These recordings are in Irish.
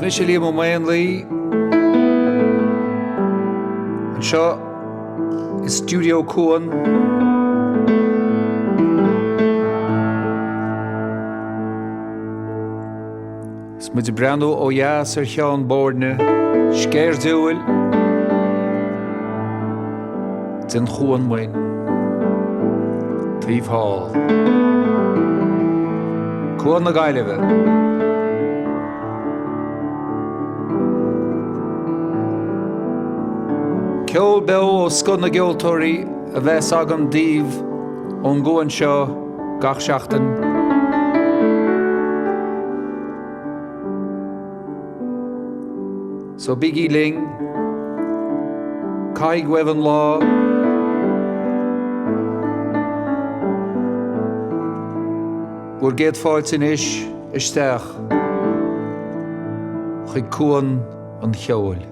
Smis Liam Ó Maonlaí. An seo is Stiúideo Cuan. Is muid breanú ó dheas ar cheann bórne, scéirdúil, den chuan muin. Tríomh hall. Cuan na gaiileh. Ceoil beo ó scud na geoltóirí a bheits agam díomh ón gcuan seo gach seachtain. So bigí ling, caig wevan lá, búr géad fáilt in isteach, chuig cuan an cheoil.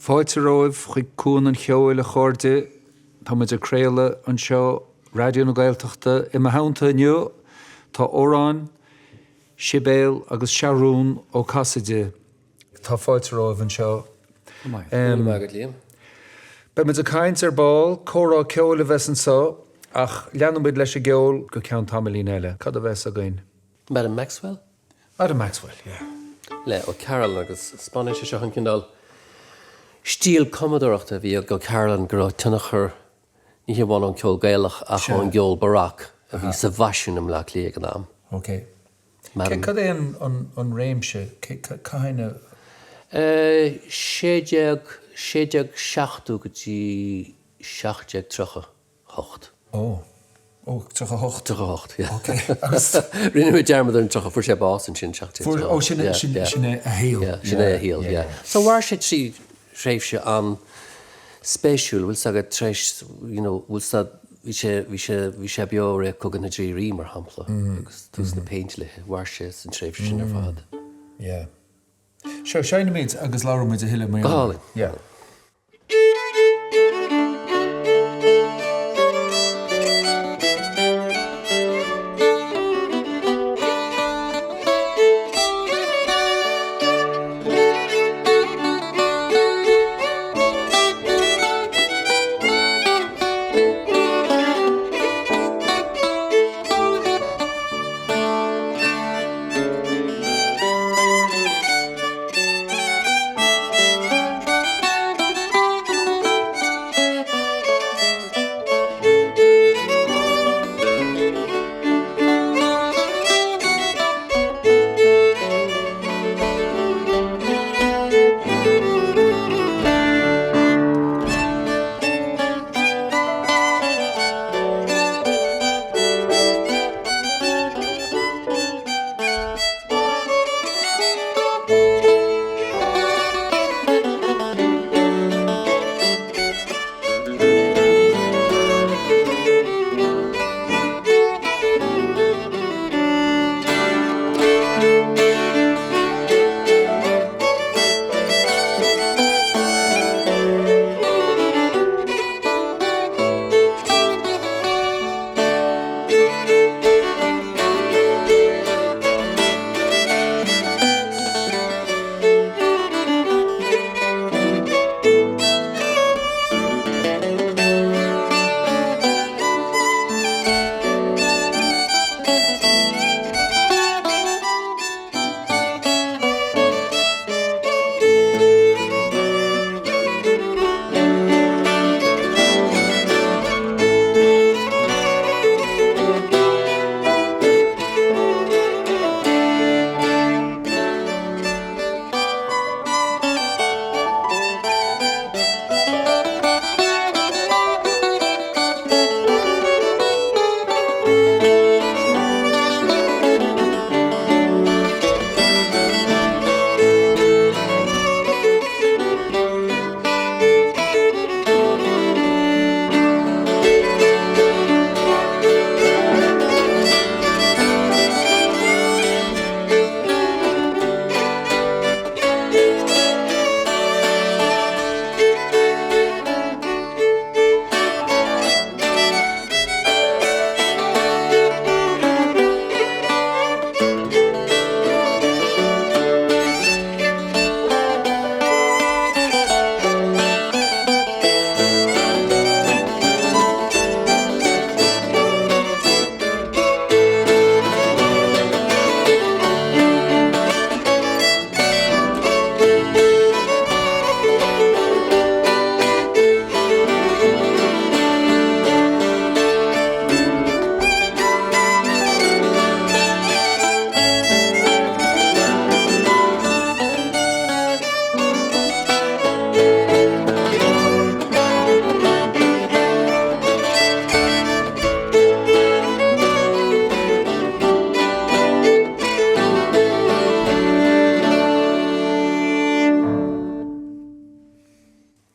Fáilte roimh chuig cún an cheoil a chuirde, tá muid a chéile an seo radio na Gaeltachta I mahaunta inniu tá Odhrán, Sibéal agus Seathrún Ó Casaide tá fáilte romh an seo. Liam. Be mit a caint ball, comhrá ceoil a bheits an só, ach leanam muid leis a ceoil go ceann tamilín eile. Cad a bheits a gain? Madam Maxwell? Adam Maxwell, yeah. Le, ó Carol agus Spanish seo an cindal. Stíl commodorachta bhí go Carolyn go tunnachar ní bháin an ceoil gaelach a an geol barak a bhí sa bhaisiún am le lí an am. Okay. Madam. Cad é an réimse? Caine? Séideag seachtú go dtí seachtdeag trocha hocht. Trocha hocht. Trocha hocht, yeah. Okay. Rinne mé dearmad an trocha fuair sé bás an sin seachtdeag trocha. Sinne a héal. Yeah, sinne a héal, yeah. So war sé trí réimse an spéisiúil, bhfuil sagad treis, bhfuil sa bhí sé beo ré cogan na drí rí mar hampla. Agus tús na péintile, war sé san tréimse sin ar fad. Yeah. Sure, shine mead agus lára muid a hiile mé. Gála. Yeah.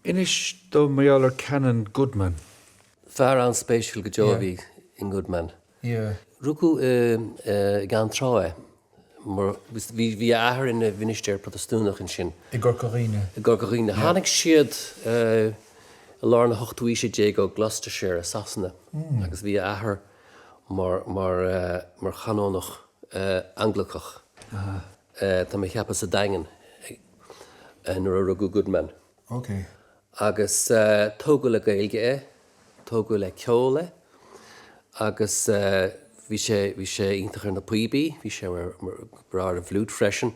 Inis do Maolar Canon Goodman. Far an spéisiúil go Jovi in Goodman. Yeah. Ruku gan tráe. Maar wie ahar in de winnister protestúnach in sin. I Gorcarine. Gorcarine. Hannig siad lár na ochtúise dé go Gloucestershire a Sasna, agus bhí ahar mar chanónach Anglachach. Tá mé cheappas a daingen nuair a rugú Goodman. Okay. Agus tógu le gailge tógu le ceoile, agus bhí sé iontach ar na puibí, bhí sé mar brar a bhlút freisin,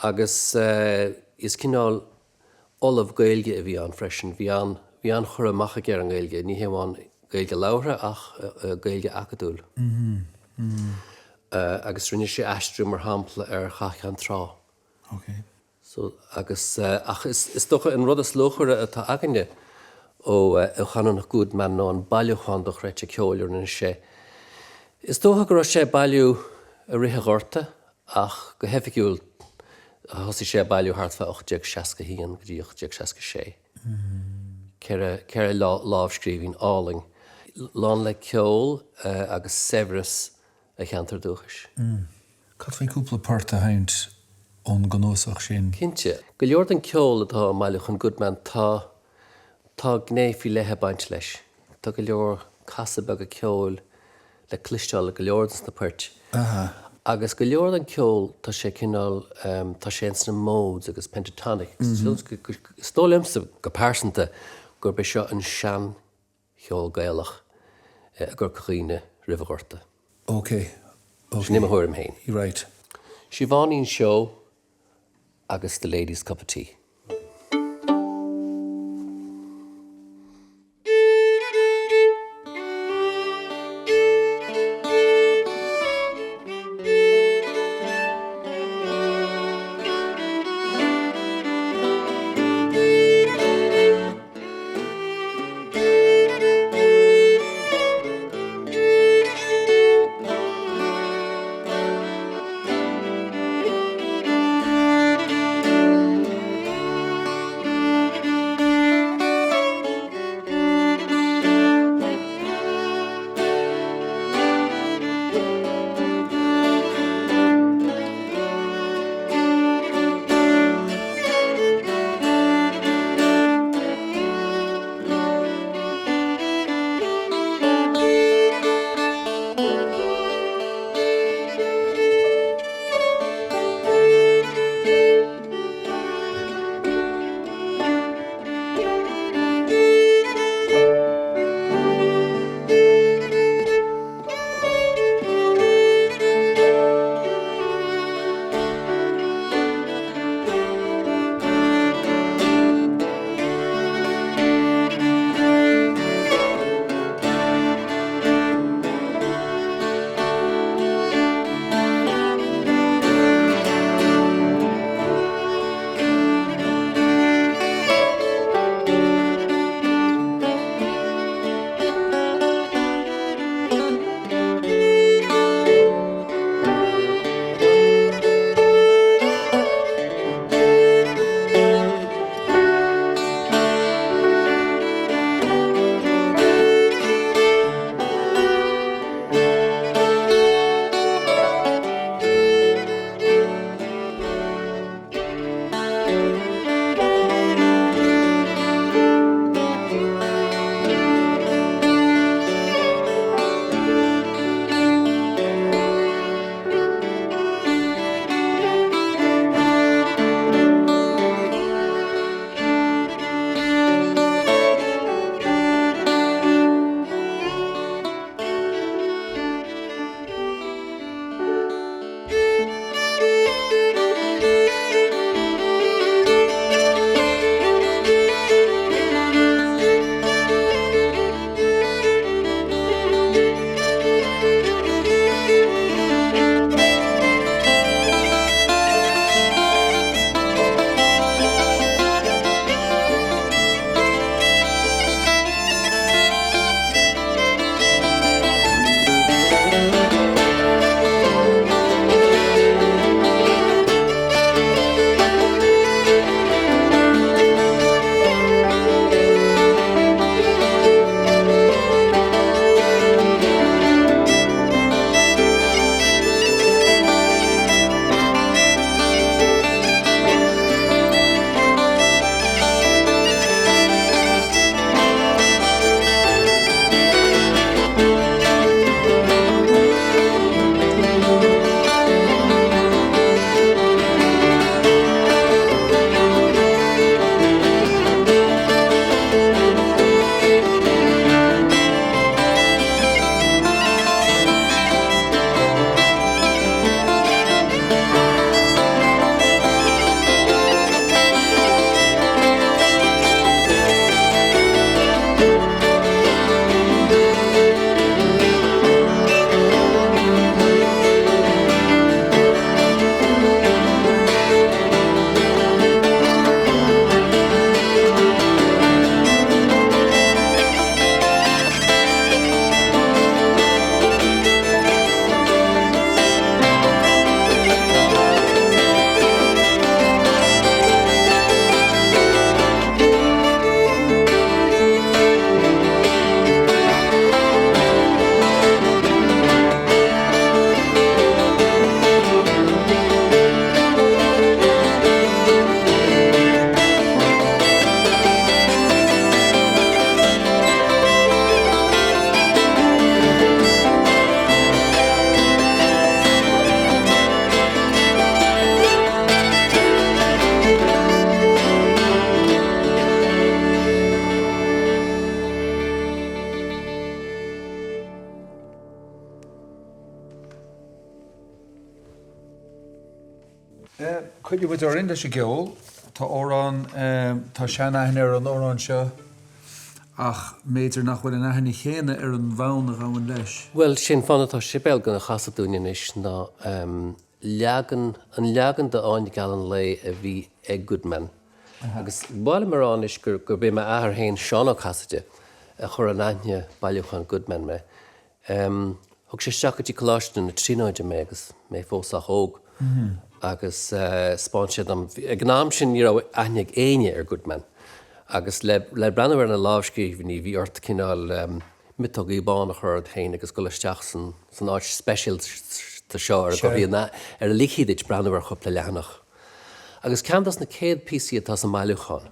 agus is cinál olah gailge a bhí an freisin, bhí an chur amach a ggéar an gailge, ní héháin gailge láithre ach gailge acadúil. Agus rinne sé aistriú mar hampla ar chachan trá. Okay. So, agus ach is docha an rud a slóchar atá aganne ó chananach Goodman ná an bailúchan do chreite ceoilir na sé. Is dócha go sé bailú a rithe gorta ach go hefiiciúil thosaí sé bailú hartfa 860 híon go dtí 866. Ceir lábhscríbhín áling. Lán le ceoil agus Severus a cheantar dúchas. Cad faoi cúpla páirt a haint ón gnósach sin? Cinnte, go leor an ceoil atá mailúchan Goodman tá gnéifí lethe baint leis. Tá go leor casadh a ceoil le clisteáil go leordans na páirt. Agus go leor an ceoil tá sé cinál tá sé na móds agus pentatonic. Stólimsa go pásanta gur be seo an sean cheoil gaelach gur chuoine rihghorta. Okay. Ní a thuirm héin. You're right. Siobhánín seo agus the ladies' cup of tea. Could you with our English ceoil, tá Odhrán, tá seanna an Odhrán seo, ach méidir nach bhfuil an aithne chéine an bhánach an leis. Well, sin fanna tá Sibéal gona chasadúine is ná leagan de áin galan lei a bhí ag goodman. Agus bála marrán is gur bé me ahar héin Seán Ó Casaide a chur an aithne bailúchan goodman me. Thug sé seachatí coláiste na trínáide me agus mé fósach óg. Agus spáintead am ag náam sin aithne ag éine goodman. Agus le brenn na lábhscríomhní bhí ort cinál mitog í bán chur héin agus go leisteach san áit special tá seo ar go bhíon ar líchiid brenn chup le leannach. Agus ceantas na céad písaí atá san maiilúchan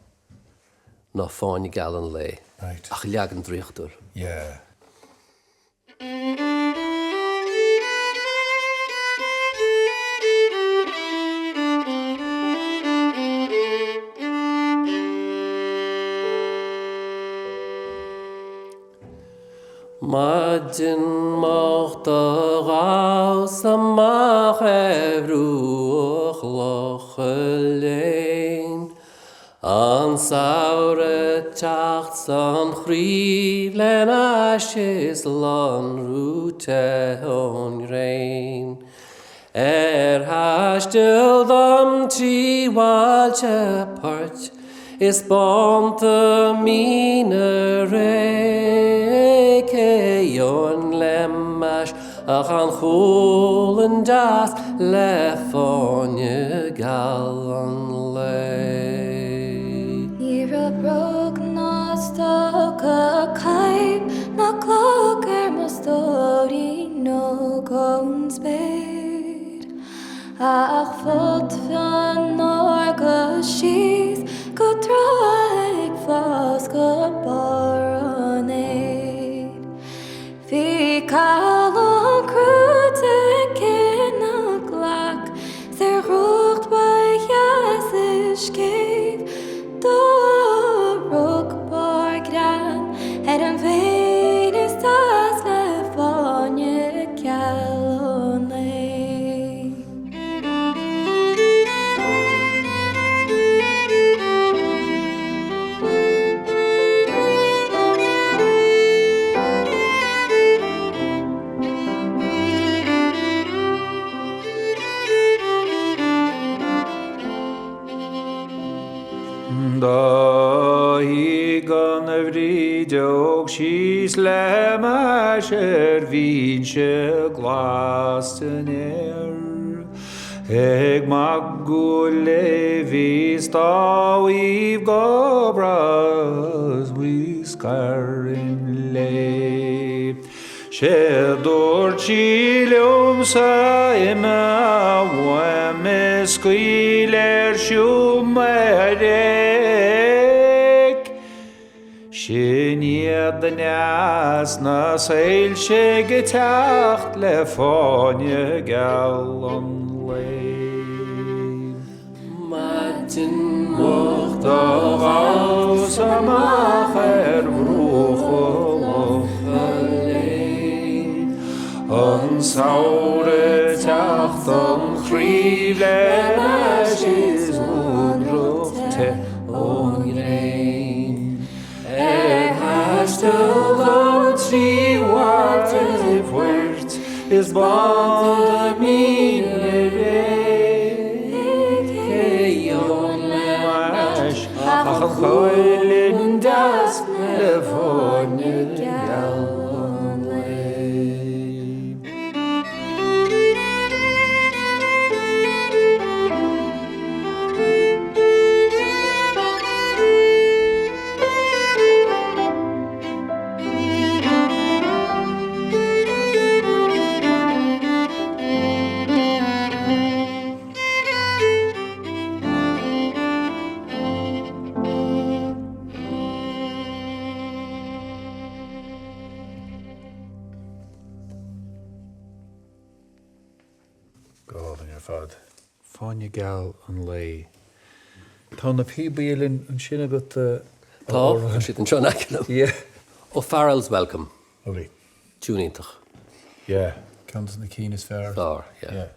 ná fáinne galan lei ach leagan dríochtúr. Yeah. Madin mocht a gás amach efrúch lochelein an saure tacht san chríb len ashes lan rúte on rein hastil dam trí walche part is bonta mine Cheoil lemmas ach an chólan das le fáinne galan lei. Níor a brog ná stoc a caib na cloc mo stóí nó gón spéid ach fod fan go síos go traig fás go bar an éid. Bhí calon crúd cin a ghlach sa rucht ba jas is céh do rug bar gran an féin is tas le fáinne ceoil lei. Da hi gan vrídeog sís le meis vín se glasten ag mag go le vís dáíh gobras vís carin le. Se dúir sílim sa ima bhaim scuil siúm sin iad den neas na sail sé go teacht le fáinne galan lei. Madin mocht a gás amach bhrúch an saure teacht an chríb le leis únruchte ón rein. Hastil an trí warte fuirt is band mine Cheoil leis ach an choilin das le fáinne galan lei. God in your fad. Fáinne gal an lei. Tá na píbílinn an sinna go Tá, si an seo necinam. Yeah. Ó Farrell's welcome. Lovely. Túnítach. Yeah. Comes in the keen is fair. Clár, yeah. Yeah.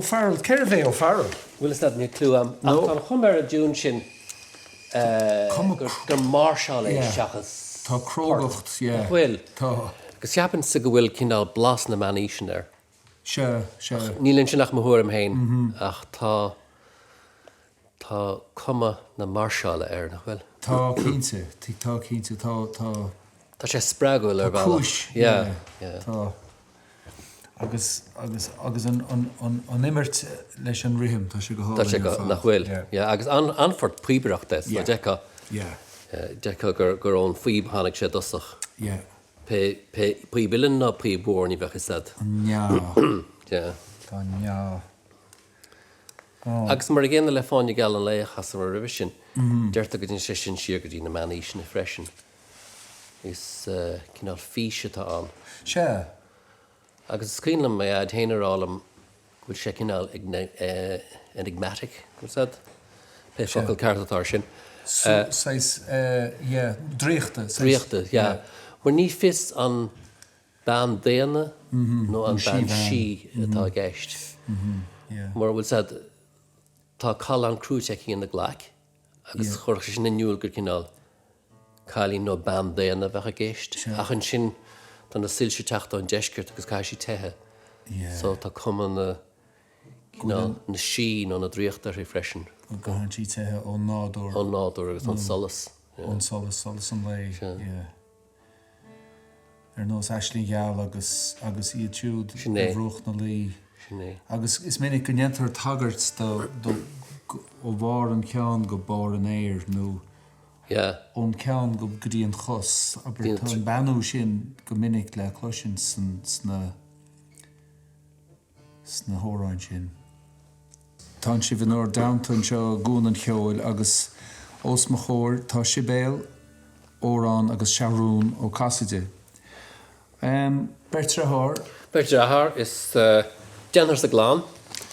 O'Farrell, Cervé O'Farrell. Bhfuil is that ní clú am. Ach an chumar a dún sin gur marshal é seachas. Tá crogacht, yeah. Bhfuil. Tá. Gus ceapan sa go bhfuil cinál blas na maoinithe ar. Se. Nílann sin nach mthúir am hain ach tá cuma na marshal ar nach bhfuil. Tá cínte, tá Tá sé spregúil ar bhela. cúis. Yeah. Tá. Agus an immert leis an rihim, tá sé go hála. Tá sé go nach bhfuil. Agus anfort príomhreachtas na decha. Yeah. Decha gur ón faoib tháinig sé dosach. Yeah. Pí bilin ná pí bór ní bhecha sad. Nya. Tá nya. Agus mar a ggéanna le fáinne gal an léach as mar rih sin. Deirta go dtín sé sin siar go dtí na maoinithe na freisin. Is cinál físe tá an. Se. Agus scrílam mé a dhéanarálam bhfuil sé cinál enigmatic, go sad? Pe focail cartatár sin. Dríochta. Dríochta, ja. Mar ní fis an ban déana nó an ban sí atá gceist. Mar bhfuil sad tá call an crúteach in na ghlaic, agus chuir sin na nniuil gur cinál cálí nó ban déana bheith a gceist. Achan sin tá na silse teachta an deiscirt agus cai sí tethe. So tá cuman na sí nó na dríochta rí freisin. Gahan sí tethe ó nádúr. Ó nádúr agus an solas. An solas an lei. Nós eslí geall agus iad siúd bhrúch na lí. Agus is minic gnéantar tagart ó bhar an ceann go bar an éir nó ón ceann go gríon chos, aber tá an banú sin go minic le cloisin sna hóráin sin. Tá si bhí nóir downtown seo gún an cheoil agus os mo chóir tá Sibéal, Odhrán agus Seathhrún Ó Casaide. Bertrathar? Bertrathar is Dennar sa glán.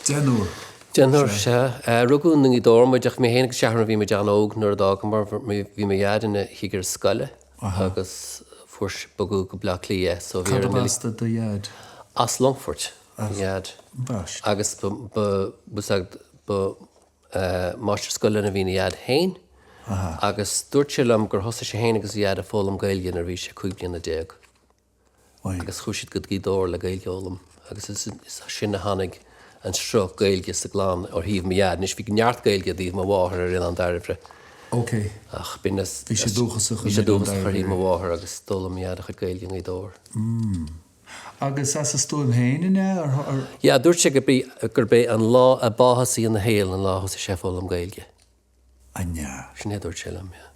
Denúr? Dennar se. Rugún í dorm, deach mé héananig Seathhrún bhí me dean óg nuair dag mar bhí me iadana higur scoile agus fuairs bagú go bla clia. Cad bhasta do iad? As Longfort. Iad. Bast. Agus máiste scoile na bhí iad hain. Agus dúirtilam gur thosa sé héananig agus iad a fólam gailge ar bhí sé 5 bliana déag. Agus chuisiid go gídóir le gailgeolalam. Agus is sin na hánig an sro gailge sa glán or híomh miad. Nis bhí gneart gailge díomh má bháthar ar an dairifre. Ok. Ach, bhí sé dúchas ar híomh má bháthar agus dóla miad a chu gailge í dóir. Agus as a stúim héine? Ja, dúirt sé gur bé an lá a báthasí an na héal an láthas a sé fólam gailge. Anja. Sin dúirt sé lam, ja.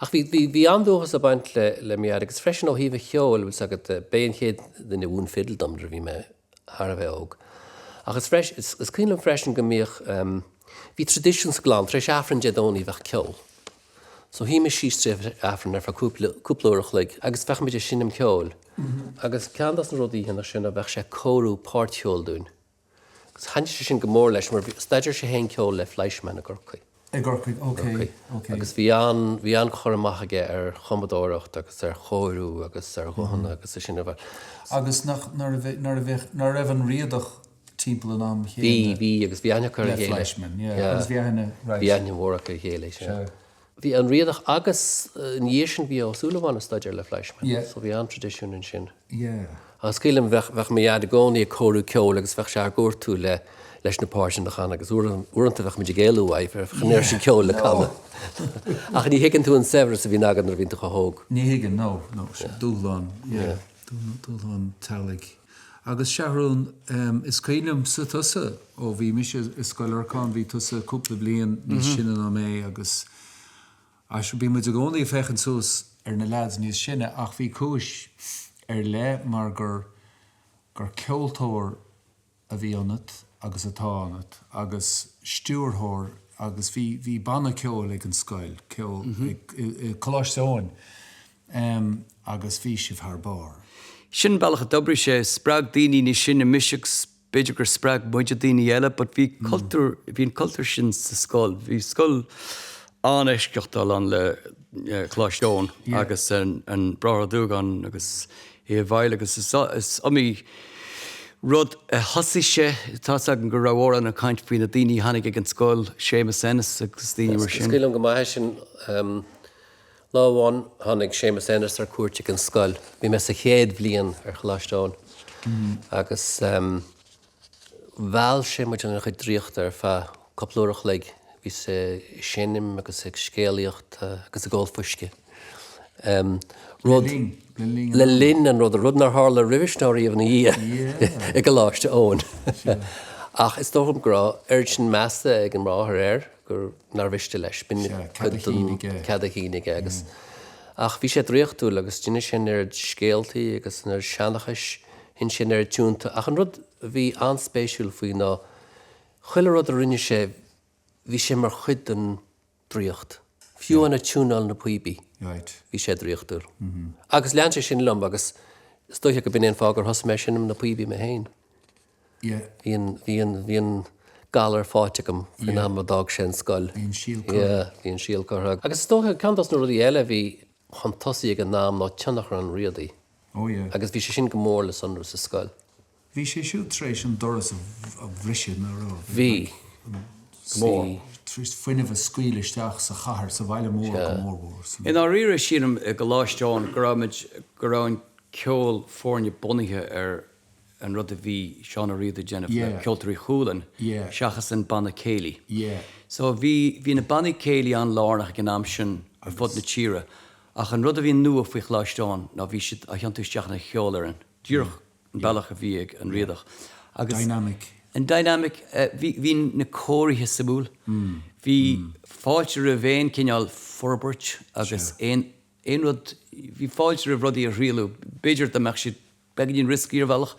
Ach, bhí andúchas a baint le miad, agus freisin ó híomh cheoil bhfuil sagad béon chéad den bhún fiddledom ar bhí me thar a bheith óg. Ach, is cílam freisin go míoch bhí traditions glán, treis afran déadóní bheith ceoil. So hí me síos tréh afran ar cúplúirech le, agus fech me sinnim ceoil. Agus ceandas na rodí hena sin a bheith sé cóú párteol dún. Agus hainte sé sin go mór leis, mar staidir sé hén ceoil le fleisman a gorcaí. Ok. Agus bhí an chur amachige ar chomadóireacht agus ar chóirú agus ar ghuhanna agus sin bheith. Agus nar raibh an riadach timp an am chéile. Bhí agus bhí aine chur a chéile. Agus bhí aine mhórach a chéile. Bhí an riadach agus níos sin bhí ásúlaháin a staidir le fleisman. So bhí an tradiisiún in sin. Agus cílim bheith mé iad a gcónaí a cóú ceoil agus bheith sé ar gúirtú leis na páisin na chana agus uanta bheith muidir géalúhaid ar chanéir sin ceoil le chana. Ach ní higann tú an severas a bhí agan ar bhínta go hóg. Ní higann, nó, dúlán. Dúlán talig. Agus Seathhrún is cílim sa tusa ó bhí mis is scoilearcán bhí tusa cúpla bliain ní sinna ná mé agus as bhí muid a gcónaí fechan sús ar na lads níos sinne ach bhí cúis ar le mar gur ceoltóir a bhí anat agus atá anat agus stúrthóir agus bhí banna ceoil ag an scoil choláisteáin agus bhí sibh thar bar. Sin bailach a dobrí sé sprág daoine ní sin na miseach beidir gur sprág muide daoine eile, but bhí cultúr sin sa scoil. Bhí scoil anéisceachtáil an le chláisteáin agus an brathadúgan agus i bhaile agus is amí rud a thosaise tá an go rahór an a caiint faoin na daoine tháinig ag an scóil Séamus Ennis agus daoine mar sin. Scailm go maith sin láháin tháinig Séamus Ennis ar cuairt ag an scoil. Bhí me sa chéad bblion ar chláisteáin. Agus bheall sé muid an chuid dríocht ar fa coplúireach le bhí sé sinim agus ag scéalaíocht agus a gáil fuisce. Le linn an rud a rudnar hála rivisnáirí a bhna ag go láiste ón. Ach is dócham grá aird sin measta ag an ráthir gur narviste leis bin cadachínig agus. Ach bhí sé dríochtú agus duine sin ar scéaltaí agus ar seanachais hin sin ar túnta. Ach an rud bhí anspéisiúil faoi ná chuile rud a rinne sé bhí sé mar chuid an dríocht. Fiú an a túnal na puibi. Bhí sé dríochtúr. Agus lean sé sin lom agus stoiche go bin fágur thos mé sinm na puibi me héin. Bhí an galar fáitegam fin am dag sin scoil. Bhí an síl chorthag. Agus stoiche cantas nó rudí eile bhí chun tosaí ag an nám ná teannach an riadaí. Agus bhí sé sin go mór le sonú sa scoil. Bhí sé siú trééis an doras a bhriisiid na rá. Bhí. Mór. Trís fuineh scuilisteach sa chahar sa bhaile mór go mórbór. In á riire sínam go láisteáin go raibh ceoil fórne bunithe ar an rud a bhí seán a riad a déanamh le ceoltarí chúlan seachas an banna céile. So bhí na banna céile an lárnach gan am sin ar fud na tíre ach an rud a bhí nua faoi chláisteáin ná bhí siad a cheantuisteach na cheolaran. Dúrach an bailach a bhí ag an riadach. Dynamic. An dynamic, hí na cóirithe sa búl. Bhí fáilte a bhéin cineál forbairt agus éon rud bhí fáilte a rudí a rialú. Beidir de meach siad begin riscí ar bhealach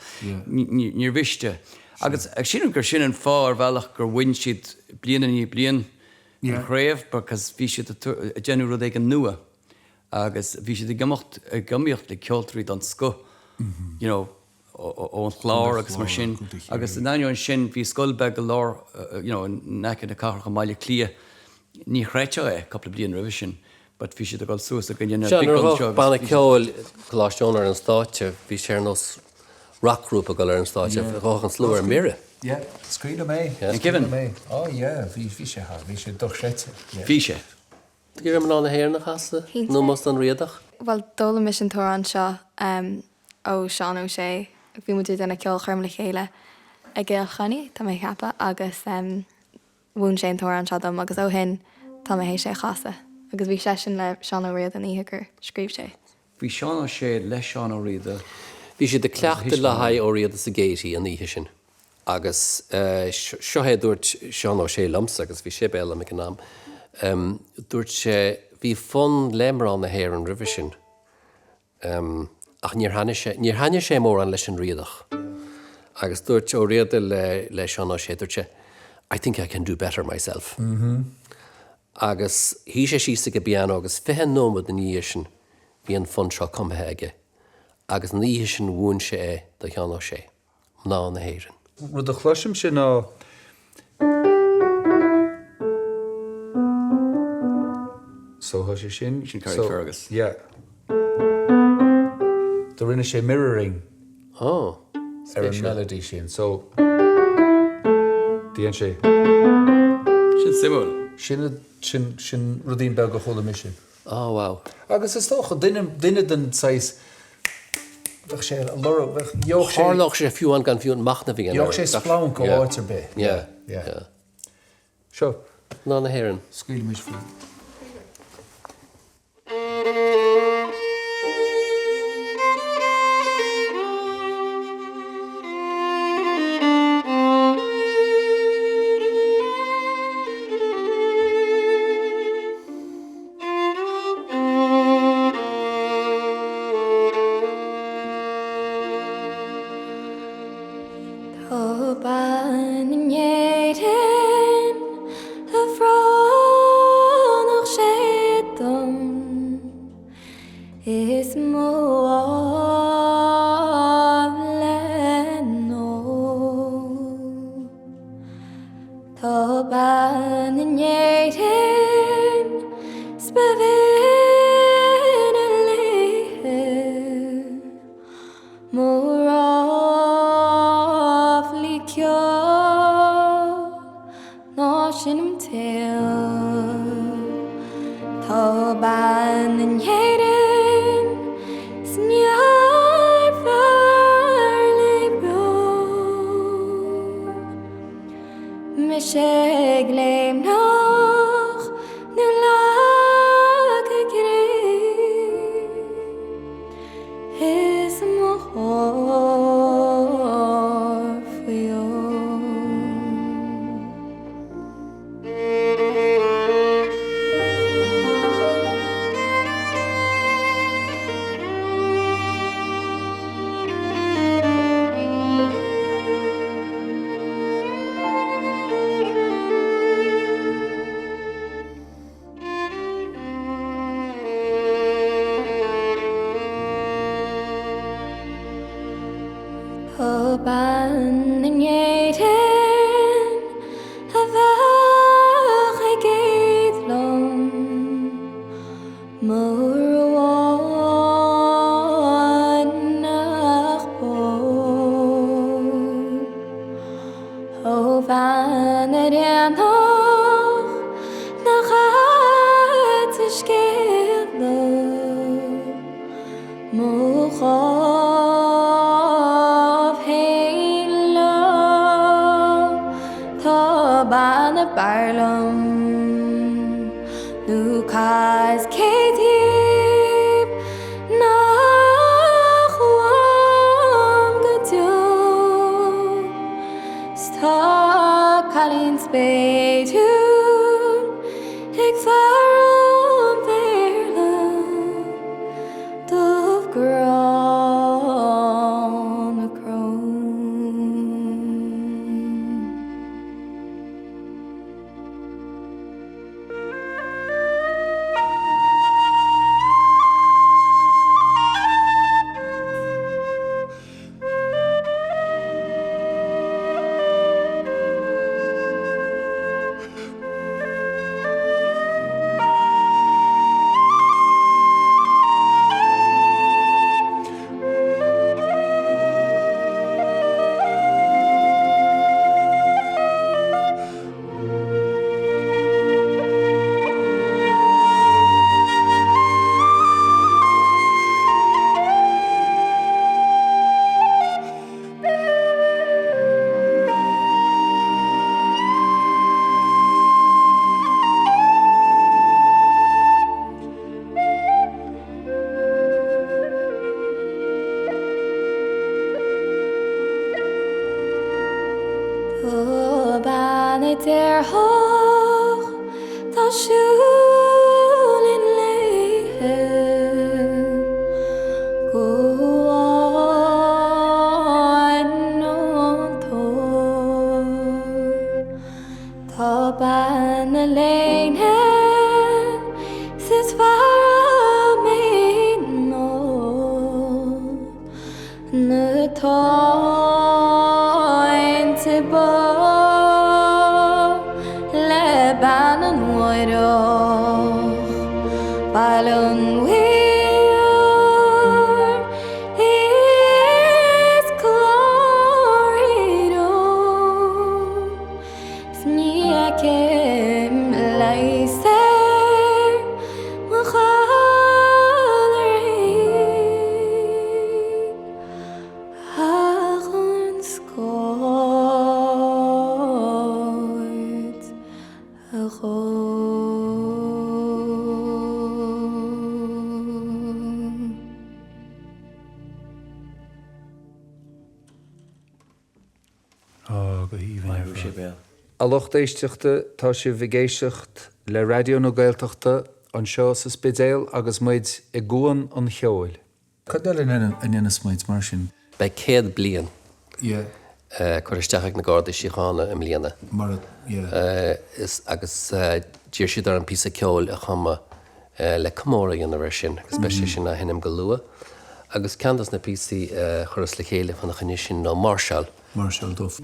níor bhiste. Agus ag sin gur sin an fá ar bhealach gur bhain siad blian an chréamh because bhí siad a déanú rud ag an nua. Agus bhí siad a gomíocht le ceoltarí don sco. You know, ó chlár agus mar sin. Agus in aon sin bhí scoilbe go lár nece na carcha máile clia ní chréite coppla blion roimh sin, but bhí siad a gáil suas a gine banna ceoil chláisteáin ar an stáite bhí sé nos rockgrúp a gáil ar an stáite an slú ar mire. Scrína mé. Given. Bhí sé bhí sé dochréite. Bhí sé. Gur man na héir na chasa nó más an riadach? Well, dóla mis an tór an seo ó Seán ó sé. Bhí mu denna ceol chum le chéile a ggéal chaní tá mé cheappa agus bhún sé an tóir an seadam agus ó hin tá mé hééis sé chasa. Agus bhí sé sin le Seán ó riad an íthegur scríb sé. Bhí Seán ó sé le Seán ó riad. Bhí sé de cleachta le haid ó riad sa géití an ihe sin. Agus seohé dúirt Seán ó sé lamsa agus bhí Sibéal am an nám. Dúirt sé bhí fun lemrán na héir an rih sin. Ach níor haine sé mór an leis an riadach. Agus dúirt ó riada le Seán ó sé dúirt sé I think I can do better myself. Agus hí sé sísa go bean agus fithe nómad na níhe sin bhí an fun seo cumthe aige. Agus níhe sin bhún sé é do Seán ó sé. Ná na héireann. Rud a chluisim sin ná so has sé sin Carrie Fergus. Yeah. The rinne sé mirroring Oh. ar an melody sin. So díon sé Sin simúil. sin rudín beg go chola mission. Oh, wow. Agus is tócha duine den sais bheith sé an lora bheith joch sé Hárlach sé fiúan gan fiún machna bhí an joch sé splán go áitir be. Yeah. Seo, Ná na héireann. scuil mis fú. Ban in Yaden, the Frona ban yn héirin Sniar farle bro Mishig leim noch Nu lag a grib His mohor fio ban yn héirin a bheadh ag éadlón mór amháin nach bór ó bhean a réanach nach chat a scéadla ban a barlum Nu cás céadíb nach uam go dú Stá chalín spéidún ag fearm bhéarla Dubh grán a crón Der hoch Tá siúil in léithe Goáin an tóir Tá ban a léinhe Sis fear mé nó Na táin te ban an wairach Balon weir is clórido Sniakim leiser Machalerin Hagen skoit a go híomh Sibéal. A lucht éisteachta tá sé bhigéiseacht le radio nó Gaeltachta an seo sa Spidéal agus muid I gcuan an cheoil. Cadal in inas muid mar sin? Bei 100 blian Yeah, chuiristeach na gáda síána am líana. mar yeah. Is agus dír siad ar an písa ceoil a chuma le comóra dhéana bhar sin, agus be sin na hinnim go lua. Agus ceantas na písaí churas le chéile fan na chuine sin nó Marshall. Marshall Duff.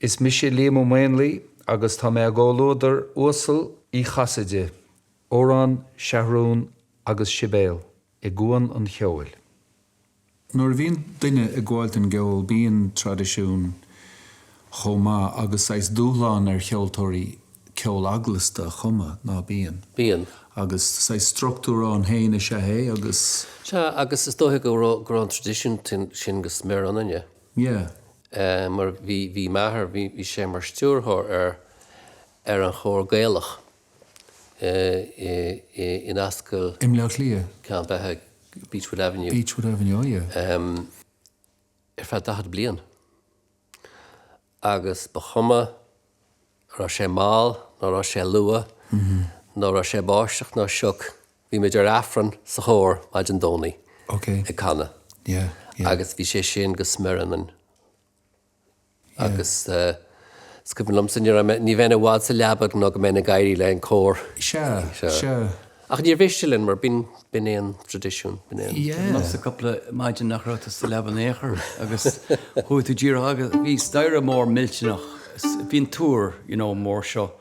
Is mise Liam Ó Maonlaí agus tá mé agólódar Uasal Ní Chasaide, Odhrán, Seathrún agus Sibéal I Cuan an Cheoil. Nuair bhíon duine I gháilt an gceoil bíon tradiisiún chomá agus sais dúláán cheoltóirí ceoil aglasta chuma ná bíon. Bíon. Agus sais struchtúrán héine se hé agus... Se agus is dóthe go an tradition sin go smir an inne. Yeah. Mar bhí maithir bhí sé mar stúrthir ar an chóir gaelach in ascail Imleach lia. ceann bethe Beechwood Avenue. Beechwood Avenue, yeah. Fa 10 blian. Agus ba chuma ra sé máil nó ra sé lua nó ra sé báisteach nó seach bhí meidir affran sa chóir maid an dónaí Okay. I canna. Yeah, yeah. Agus bhí sé sin go smiran agus scuban lomsan ní bhéna bhád sa leabhad nó go mena gaiirí le an cóir. Se. Ach níor bhístelinn mar bin éon tradiisiún. Yeah. Mas a couple maidin nach rota sa leban éair agus chuú tú dír agus bhí staire mór miltenach bhín túr mór seo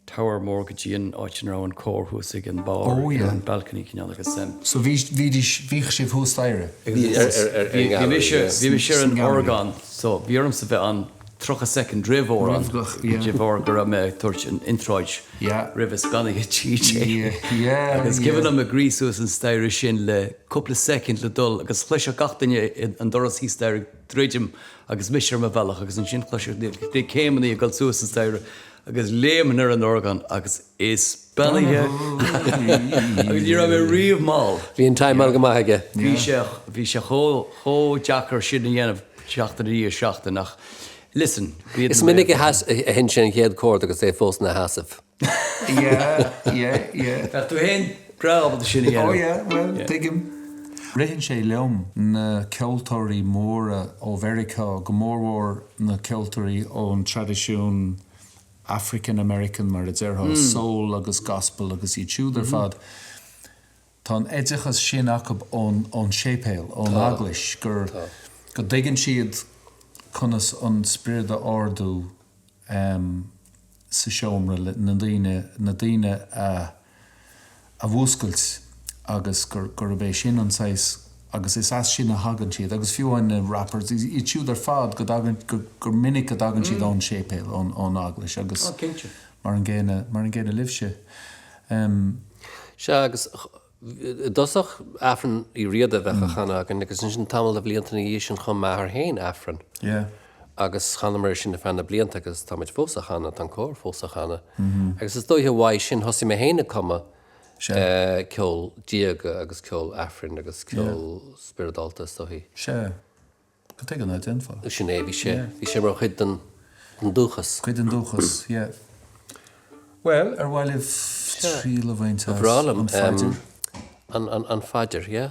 tower mór go dtíon áitin rá an córthús ag an bar an balcony cinál agus sem. So bhí sé bhús staire? Bhí mi sé an orgán, so bhí orm sa bheith an trocha second dribh ór an bhór go mé tuairt an introid ribh spanna títe. Agus givan am a grísús an staire sin le cúpla second le dul agus chluise gatainine an doras hí staire dréidim agus misir me bhealach agus an sin chluise dé céimmaní a gáil sús an staire agus léman ar an orgán agus is spannaithe agus dí ra mé riomh máil. Bhí an time go maithaige. Bhí sé cho Jackar sin na dhéanamh seachtaí a seachtainach. Listen, Is minic a hen sin chéad cóir agus é fós na hasamh. Yeah. Tá tú hen brábal sin na dhéanamh. Oh yeah, well, digim. Réhann sé leom na ceoltóirí móra ó Mheireachá go mórmhór na ceoltóirí ón tradiisiún African-American mar a dzeirtha soul agus gospel agus I túdar fad. Tá éideachas sin acab ón sépéil, ón aglis, gur digann siad conas an spirit a ordú sa seomra na daoine a bhúscailt agus gur bheith sin an sais agus is as sin a hagan siad agus fiúin na rappers I túdar fad gur minic a dagan siad ón sépéil ón aglis agus mar an ggéine libhse. Se agus dosach affran I riad a bheith a chana agus sin tamil a bliantana í sin chum maithir héin affran. Yeah. Agus chana mar sin na fanna blianta agus táid fós a chana tan cór fós a chana. Agus is dóithe bhaid sin thosaí mé héine cuma ceol díaga agus ceol affran agus ceol spiridálta dóthaí. Se. Go te an identifá. Sin é bhí sé mar chuid an dúchas. Chuid an dúchas, yeah. Well, bhhailh trí le bhainte Bhrálam an faidir. an faidir, yeah.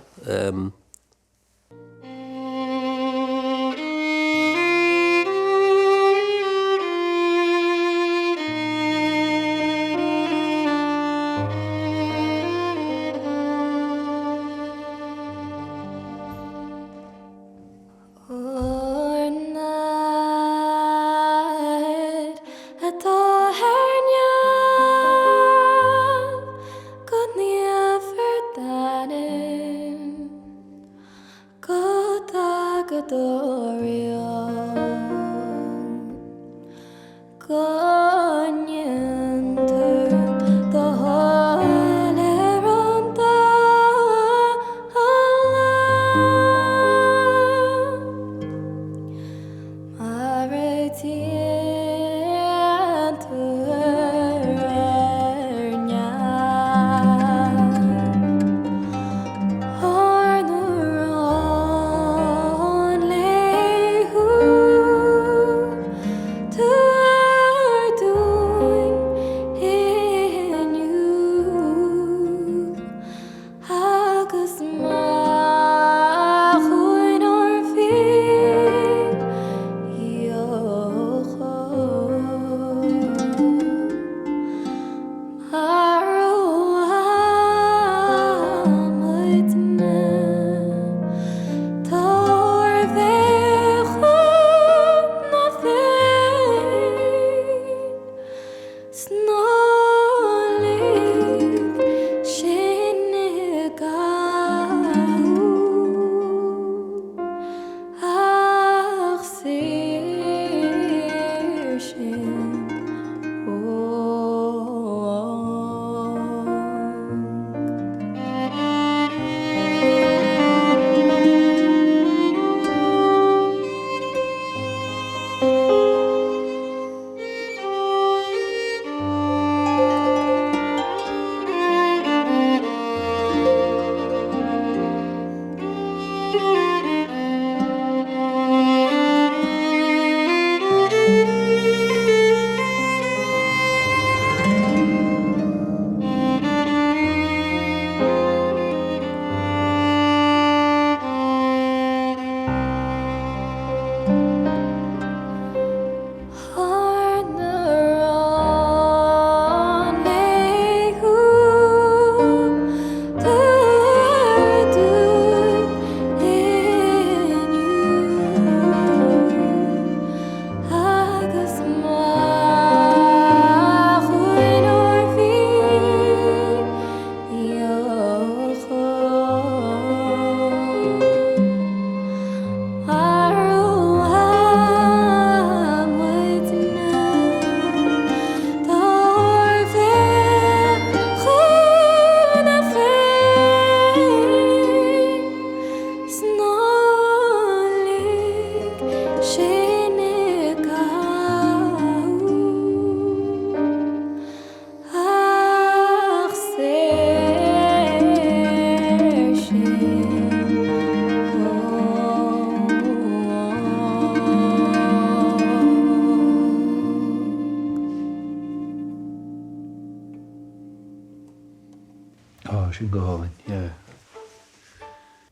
sin go háin, yeah.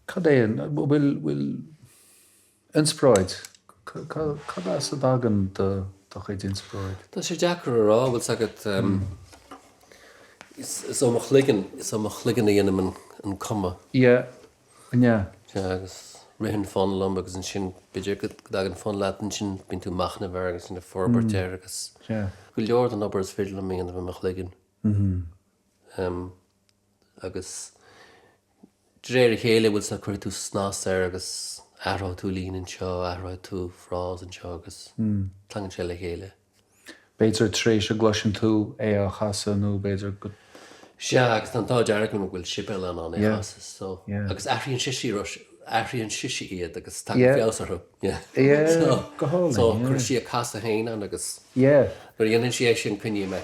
Cad é bhfuil inspráid? Cad as a dagan do chuid inspráid? Tá sé deacar rá bhfuil sagad is amach ligan a dhéanam an cuma. Yeah, yeah. Agus rihin fan lom agus an sin beidir go dagan fan leat an sin bín tú machna bhar agus in na forbartéir agus Yeah. go leor an obair is féidir am íon bh ligan. Agus dréir chéile bhfuil sa chuir tú snás agus ará tú lín an seo, ará tú frás an seo agus tlangan sé le chéile. Beidir tréis a glosin tú é a chasa nó beidir go... Se agus an tá dearach go bhfuil Sibéal an Yeah. échas so Yeah. agus aithríonn siisi iad agus tá Yeah. féosarú. Yeah, go hálainn, So yeah. chuir si a casa héine agus Yeah, gur dhéanann si é sin cunne me.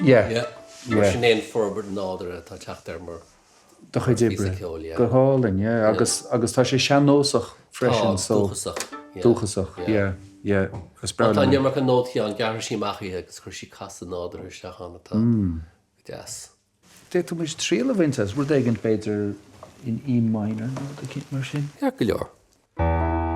yeah. Mar Yeah. sin éon forbert an ádra atá teach ar mar Do chuid Físa ibre. ceoil, yeah. Go hálainn, yeah. Agus tá sé seanósach freisin, so... Dúchasach, yeah. Gus Tá brean. neamar an nótaí an gar sí maií agus chuir si casa nádra seachán atá. Yes. Dé tú mis tríle vintas, bhfuil éigen beidir in E minor, nó a cint mar sin? Gar go leor.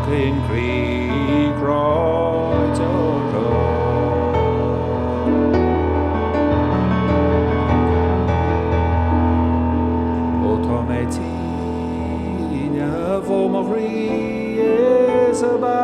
cyn cri croed o ro. O tometin y fo mogri es y ba.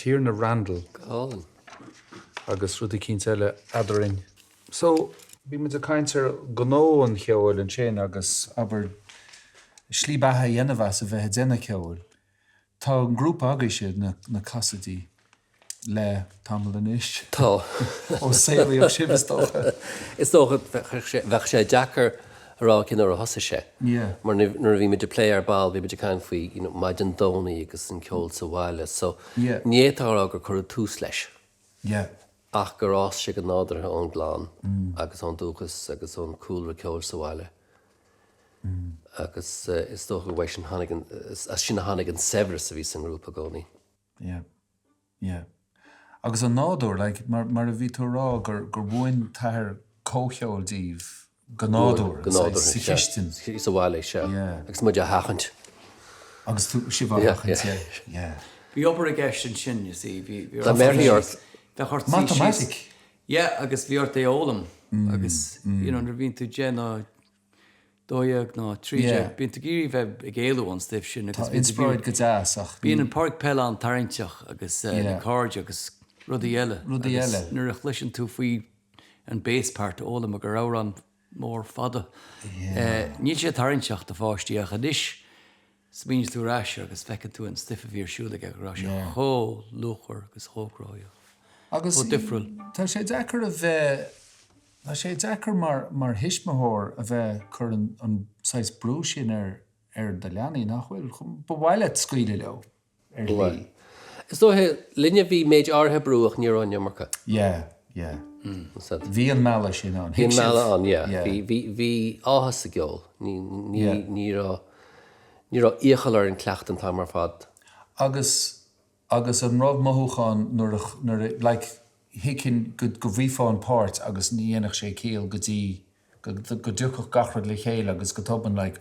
Tír na Randall Colin. agus rud cínteile adaring. So, bí mu a caiintear gnó an cheoil an sin agus aber slí bathe dhéanamh a bheith déna ceoil. Tá an grúpa agaise na casadh le tamil an isis. Tá. Ó saolaí ó sibistócha. Is dócha bheith sé Jackar rá cin ar a hosa sé. Yeah. Mar nuair bhí mid play ar ball, bhí mid cain faoi maid an dónaí agus an ceoil sa bhaile. So, níétá agur chur tús leis. Yeah. Ach gur rás sé go nádartha ón glán agus an dúchas agus an cúlra ceoil sa bhaile. Agus is dócha bhhaid sin hánig sin hánig an sebhar sa bhí san grúpa gcónaí. Yeah. Yeah. Agus an nádúr, like, mar a bhí tú rá gur bhain tair cócheoil díomh Gnádúr, sa chiistin. Is a bhaile se. Agus muid a hachant. Agus tú si bh hachant, yeah. Bhí obair a gceist an sin, you see. Tá méirt. Mathematic. Yeah, agus bhí ort é ólam. Agus, nar bhín tú géna dóiag ná tríide. Bhín tú géirí bheith ag éalú an stiff sin. Tá inspráid go deasach. Bhín an park pella an tarinteach agus na card agus rudí eile. Rudí eile. Nuair a chlisin tú faoi an béspáirt ólam a gur áran mór fada. Ní sé tarinteach a fáistíach a dis. Smíns tú ráis agus fecinn tú an stiff a bhír siúla ag ráis. Hó luchar agus hócráide. Agus tá sé deacar a bheith tá sé deacar mar hisismathóir a bheith chur an 6 brú sin ar de leanaí nachhfuil ba bhhaile scuile leo ar lí. Is dóthe linne bhí méid áthe brúach níráin marcha? Yeah. Bhí an meala sin an. Bhí an meala an, Bhí áthas a geol. Ní rá íochalar an cleacht an tamar fad. Agus an rob mothúcháin nuair like hicinn go bhífáin páirt agus ní dhéanach sé céal go dúchach gachrad le chéile agus go toban like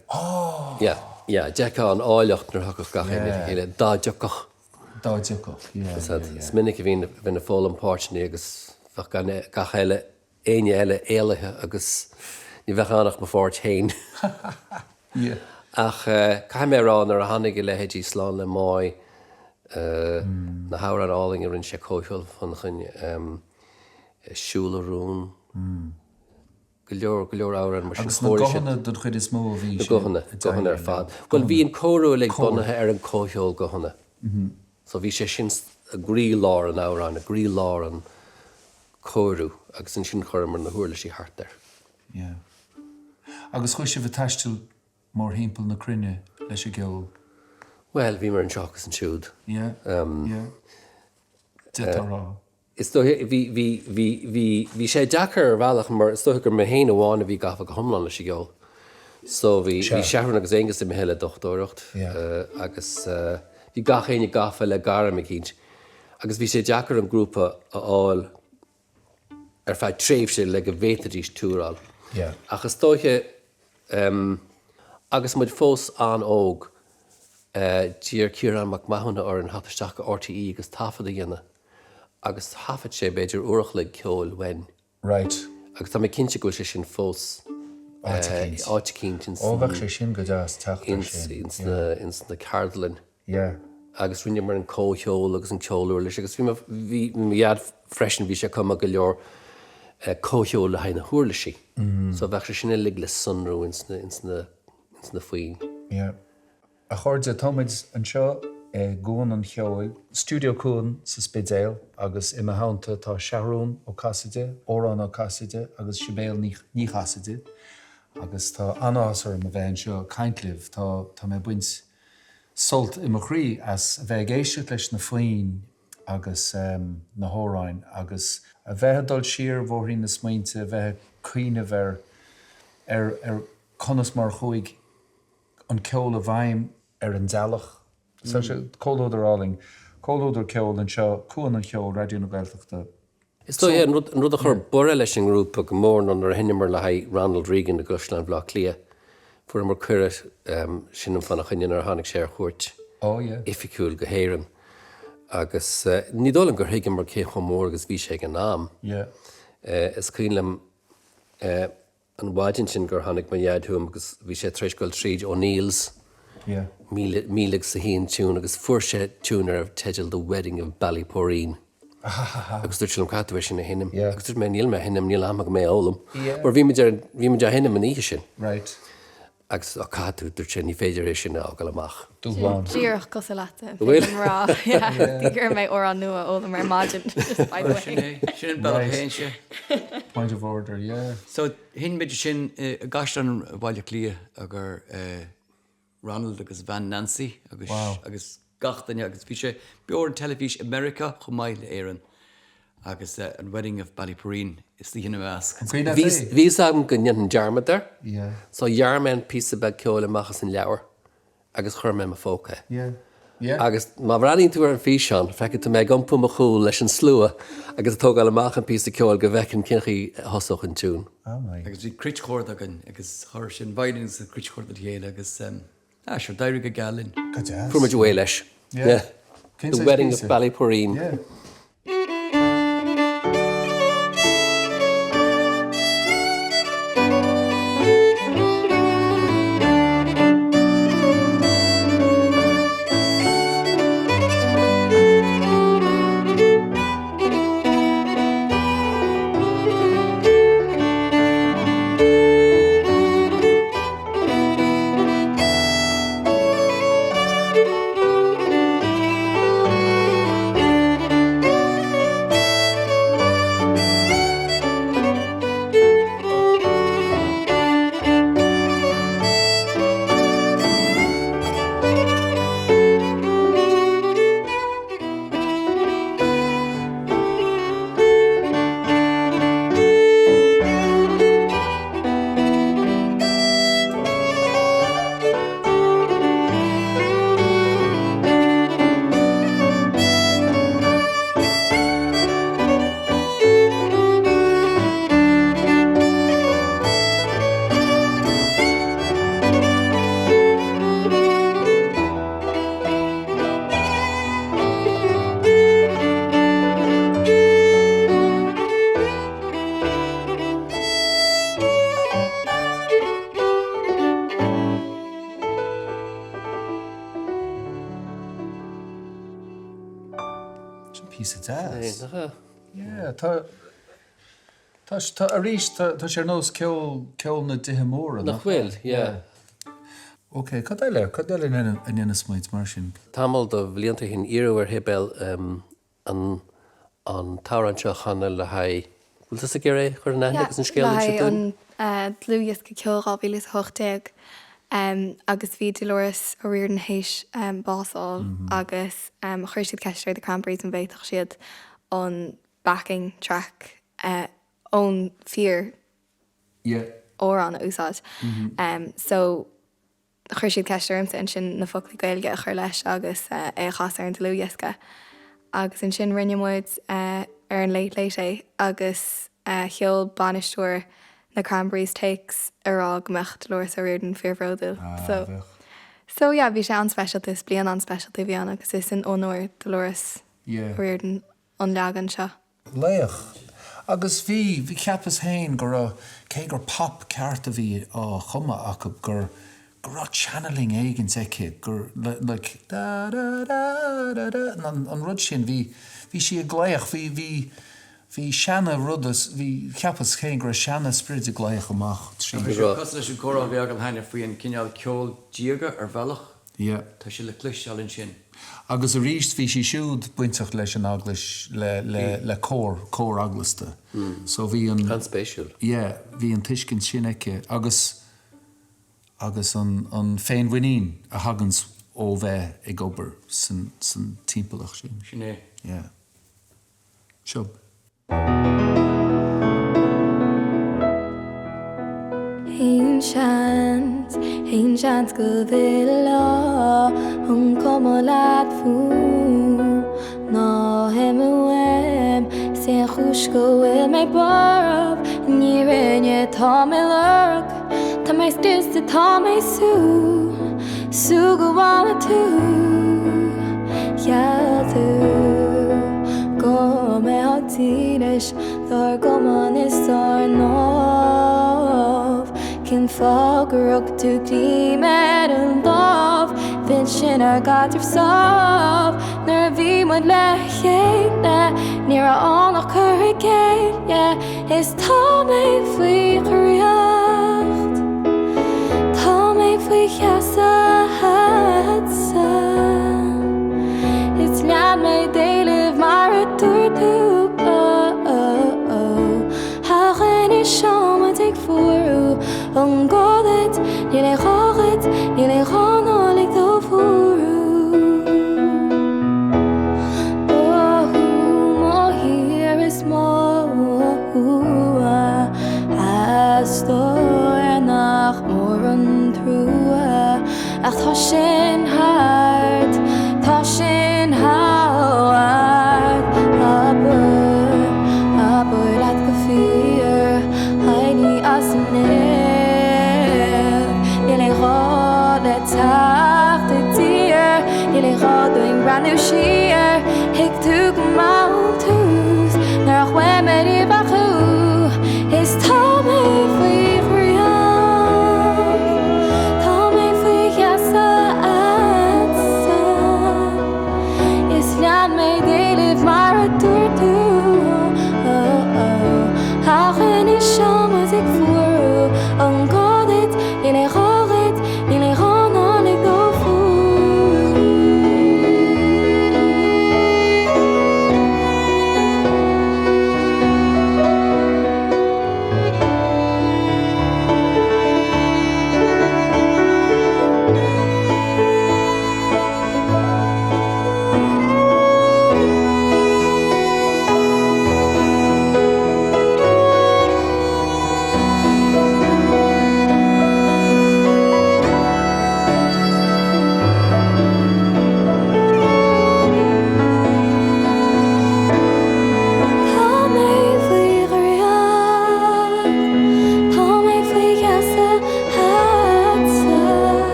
deachá an áilecht nuair thugach gachrad le chéile dá deachach. Dá deachach, Is minic a bhín a fólam páirtní agus gach eile aine eile éalathe agus ní bheith annach má fáirt hain. Ach cai mé rá ar a tháinig le héidí slán le máid na hawr an áling ar in sé cóisiúil fan chun siúlarún go leor áran mar sin spóir sin. Agus na gohanna don chuid is mó bhí sin. Gohanna ar fad. Well, bhí an cóú le bunathe ar an cóisiúil gohanna. So bhí sé sin a grí lár an árán, a grí lár an cóú agus an sin chuir mar na thuairla sí hartar. Agus chuis sé bh taistil mór hímpel na crinne leis a geol. Well, bhí mar an seachas an siúd. Rá. Is bhí sé deachar ar bhealach mar is gur mé héana amháin a bhí gafa go thomlan leis a geol. So bhí Seathru agus égus im heile dochtóireacht agus bhí gachéine gafa le garam a cínt. Agus bhí sé deachar an grúpa áil ar feid tréimhse le go bhétadís túráil. Agus dóithe agus muid fós an óg tíar Ciarán mac maithúna ar an hapisteach RTE agus tafada dhéanana agus hafad sé beidir uach le ceoil wen. Right. Agus tá mé cinse go sé sin fós áte cinint Óbhah sé sin go deas teachtar sin. ins na cardlan. Yeah. Agus rinne mar an cócheol agus an ceolúir leis agus bhí iad freisin bhí sé cum go leor cócheol le haine thuirla sí. So bheith sé sinna lig le sunrú ins na faoin. Yeah. A chuirde Tomid an seo gúin an cheoil, Stiúideo Cuan sa Sibéal agus i hánta tá Seathrún Ó Casaide, Odhrán Ó Casaide agus Sibéal Ní Chasaide agus tá anásar am a bheith seo caintlibh tá mé buint sult i chrí as a bheith géisiú leis na faoin agus na hóráin agus a bheith dul siar bhór hí na smaointe bheith cuioineh ar conas mar chuig an ceoil a bhaim ar an dealach. So cóilúdar áling, cóilúdar ceoil an seo cuan an cheoil radioú na Gaeltachta. Is tó an rud a chur bore leis an grúpa go mór an ar hinne mar le haid Ronald Reagan na Guslan bhlá lia fuair mar cuire sin an fanach chuine ar tháinig sé ar chuirt. Oh, yeah. Ificúil go héireann. Agus ní dólam gur hiigin mar cé chomór agus bhí sé an nám. Yeah. Is cuilam an bhaidin sin gur tháinig mar iadthúm agus bhí sé treiscoil tríd O'Neills. Yeah. Mílig sa híon tún agus fuair sé túnar ar teidil The Wedding of Ballyporeen. Agus dúirt sin catú sin na hinnim. Yeah. Agus dúirt mé níl me hinnim níl amach mé ólam. Yeah. Or bhí me de hinnim an ihe sin. Right. Agus a catú dúirt sin ní féidir é sin á gal amach. Dúháin. Díoch go sa lata. Bhfuil? Rá. Tí gur mé ó an nua ó mar margin. By the way. Sin an bell héin se. Point of order, yeah. So hin beidir sin a gastan bhaile lia agur Ronald agus Van Nancy agus gachtain agus bhí sé beor an teilifíse America chu maiile éan agus an Wedding of Ballyporeen is tí hinna as. Bhí am go an dearmad ar. Yeah. So dhearmén pí bag ceoil amachchas an leabhar agus chur mé fóca. Yeah. Yeah. Agus má bhraíonn tú ar an fhí seán, feice tú mé gompa a chuúil leis an slua agus tógáil amach an pí ceoil go bhhecinn cinchaí hosoch an tún. Oh my. Agus bhí critchóir agan agus chuir sin bhaidin sa critchóir a chéile agus seo dairigh go galinn. Go deas. Fuair muid leis. Yeah. The Wedding of Ballyporeen. Yeah. Piece of jazz. Yeah, tá a rís tá sé nós ceol na dithe móra. Nach bhfuil, yeah. Ok, cad eile in inna smaid mar sin. Tamil do bhlianta hin iarú ar hebel an táran seo chana le haid. Bhfuil sa géré chuir na agus an scéil se dún? An dlúias go ceolá bhílas hochtéag agus bhí Dolores ó riir an héis básáil agus chuir siad ceistreid de Cranberries an bhéiteach siad an backing track ón fear ó an úsáid. So chuir siad ceistreimsa an sin na foclaí gailge a chur leis agus é chasar an dlúiasca. Agus an sin rinne muid ar an leit é agus cheol banisteúir na Cranberries takes ará mecht Dolores a riir an fearhródú. So yeah, bhí sé an specialtas blian an specialty bhí an agus is an ónúir Dolores riir an leagan seo. Léach. Agus bhí ceapas hain gur cé gur pop cearta bhí á chuma acu gur channeling éigean aici gur like da da da da da an rud sin bhí si a gléach bhí seanna rudas bhí ceapas chéin gur seanna spirit a gléach amach. Cos leis an chorá bheag an haine faoin cineál ceoil díoga ar bhealach. Yeah. Tá si le cluisteáil sin. Agus a ríist bhí si siúd buintach leis an aglas le cór aglasta. So bhí an... An spéisiúil. Yeah, bhí an tuiscin sin aici. Agus an féin winín a hagans ó bheith ag obair san timpealach sin. Sin é. Yeah. Sure. Hain chant go bhile an comhlad fú ná him sé chúis go bhfuil mé barb ní rinne tá mé lerg tá mé stiústa tá mé sú go bhana tú cheadú go mé tíis dar goman is ar nómh cin fágur ochtú díime an dómh fin sin ar gaidir sámh nuair bhí muid le chéile ní annach chur céile is tá mé faoi chríocht tá mé faoi cheasadh is lean mé déileh mar a dúirtú hachan is seomad ag fuarú an gáid ní le cháid ní le chánálaigh dó fuarú má hir is má astóir nach mór an trúa ach tá sin hart tá sin háart abur leat go fíor haidí as an nil ní le rád le tacht ag tír ní le rád doing brandú siar hic tú go máil tús nar chuimid I bachú is tá mé faoi chríocht tá mé faoi cheasadh is lean mé déileh mar a dúirtú hachan is seomad ag fuarú an gáid ní le cháid ní le chánálaigh dó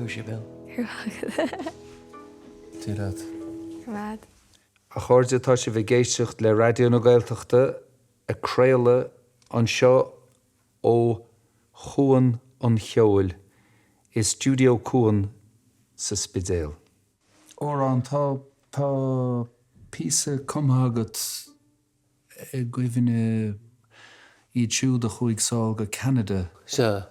Sibéal. Tíad. Rád. A chuirde tá sé bheith géisteach le radio na Gaeltachta a chéile an seo ó chuan an cheoil is Stiúideo Cuan sa Sibéal. Odhrán tá písa comhagat gcuimhine iad siúd a chuig sáil go Canada. Se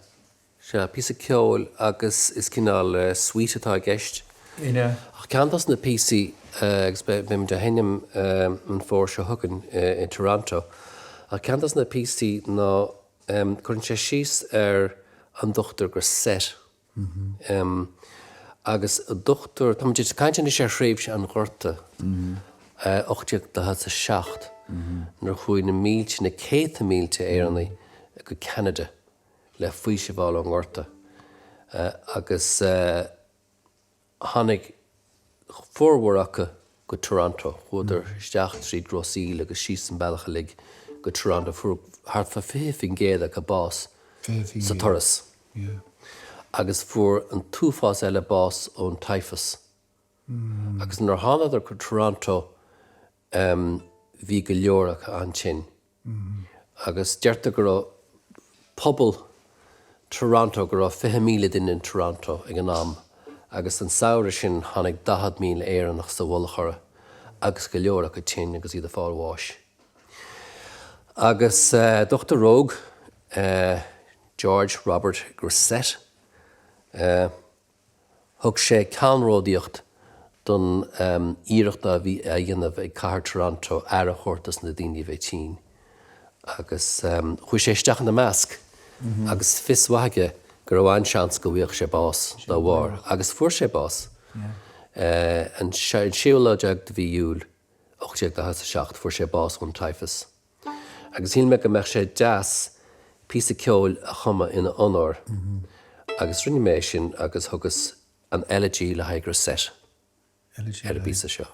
písa ceoil agus is cinál suite atá gceist. Ine. Ach ceantas na písaí agus bim de henim an fór se thugan in Toronto. A ceantas na písaí ná chun sé síos an dochtúr gur set. Agus a dochtúr, tá muid caiinteanna sé shréimhse an ghuirta 8 nar chuaigh na mílte na 100 mílte éireannaí go Canada le faoise bháil an ghuirta. Agus tháinig fórmharacha go Toronto, chuidir isteach trí Drosaíl agus síos an bailach lig go Toronto fuair thart fa 15 géad go bás sa toras. Agus fuair an túfás eile bás ón typhus. Agus nar tháinig go Toronto bhí go leorach an sin. Agus deirte go raibh pobl Toronto go raibh 50,000 duine in Toronto ag an am. Agus an saoire sin tháinig 10,000 éireannach sa bhullachara agus go leorach go tin agus iad a fáilháis. Agus Dr. Rogue, George Robert Grissett, thug sé ceannródaíocht don íireachta bhí a dhéanamh ag Cathair Toronto ar a chórtas na daoine bheith agus chuaigh sé isteach na measc agus fismhaige gur bhhain seans go bhíoh sé bás dá bhár agus fuair sé bás. An Cheoil de bhí iúil 8 fuair sé bás ón typhus. Agus híl me go meach sé deas písa ceoil a chuma ina honor agus rinne mé sin agus thugus an elegy le haig Grissett ar a bísa seo.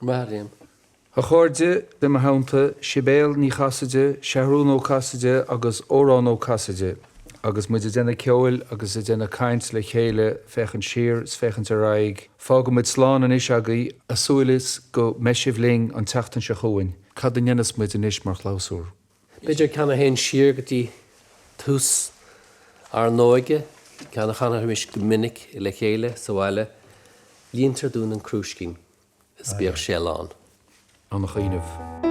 Liam. A chuirde de maoinithe Sibéal Ní Chasaide, Seathrún Ó Casaide agus Odhrán Ó Casaide. Agus muid déna ceoil agus déna caint le chéile fechan siar, fechan raig. Fága muid sláán an is agaí a súilis go meisih ling an teachtan se chuin. Cad an dhéanas muid an is mar chlásúr. Beidir canna hen siar gotí tús ar nóige, canna chana mis go minic le chéile sa bhile líontar dún an crúscín is beag Seán. An chainmh.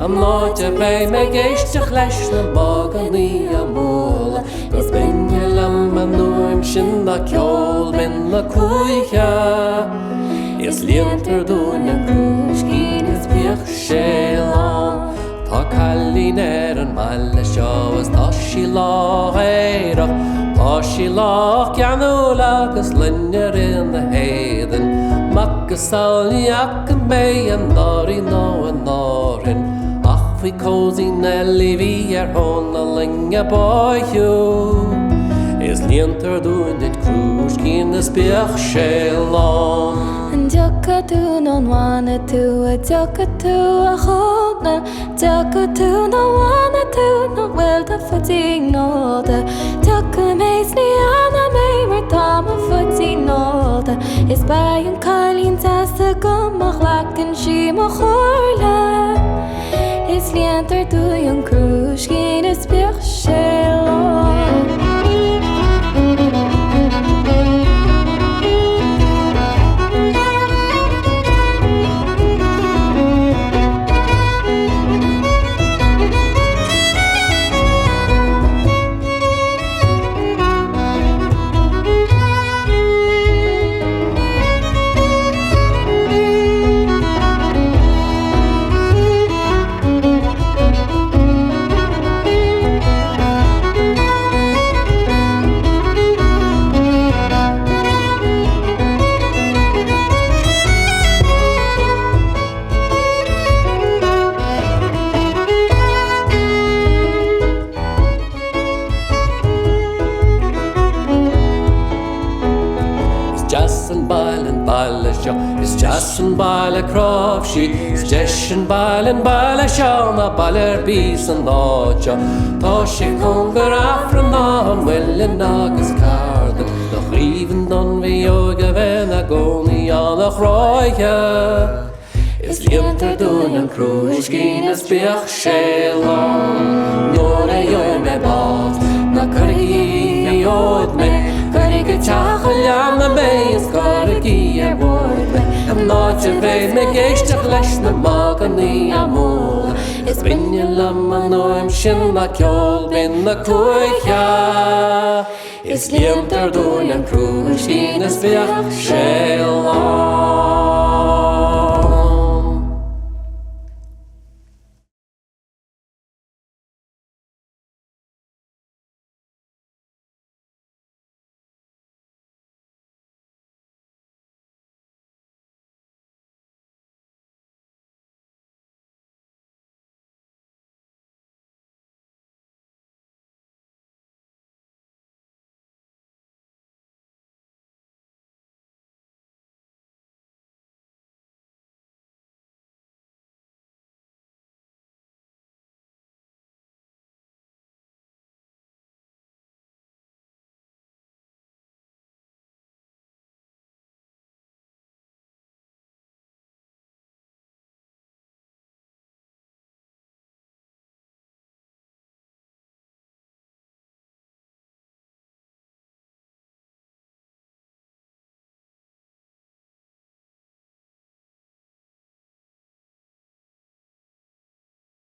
Am náide bé me géisteach leis na baganí a móla Is binne lam an nuaim sin na ceoil bin na cuaithe Is líontar dún an crúscín is beag Seán Tá cailín an maile seo as tá sí lághéireach Tá sí lá ceanúil agus linnear in na héidean Magus sáilíach an bé an náirí ná an náirin Bhí cósaí na líhí honna linge báithú Is líontar dún it crúscín is beag Seán An deocha tú nó bhaine tú a deocha tú a chóna Deocha tú nó bhaine tú nó bhfuil de futí nóda Deocha méis ní anna mé mar tá a futí nóda Is ba an cailín testa gomach lechan sí mo chóirle Is líontar tú an crúscín is beag Seán Jason baile crofshi, Station baile shauna baler bees and noja. Toshi congar afran on willing agus card. The even done vi yoga vena goni on a roya. Is lienter doen en crúscín is beag Seán. Nor a yo me bad, na karigi yod me. Karigi tachel na me is karigi word me. Am not a veid me géisteach leis na maganí a mór. Is binne lam an noim sin na ceoil bin na cuaithe. Is lienter doen en crúscín is beag Seán.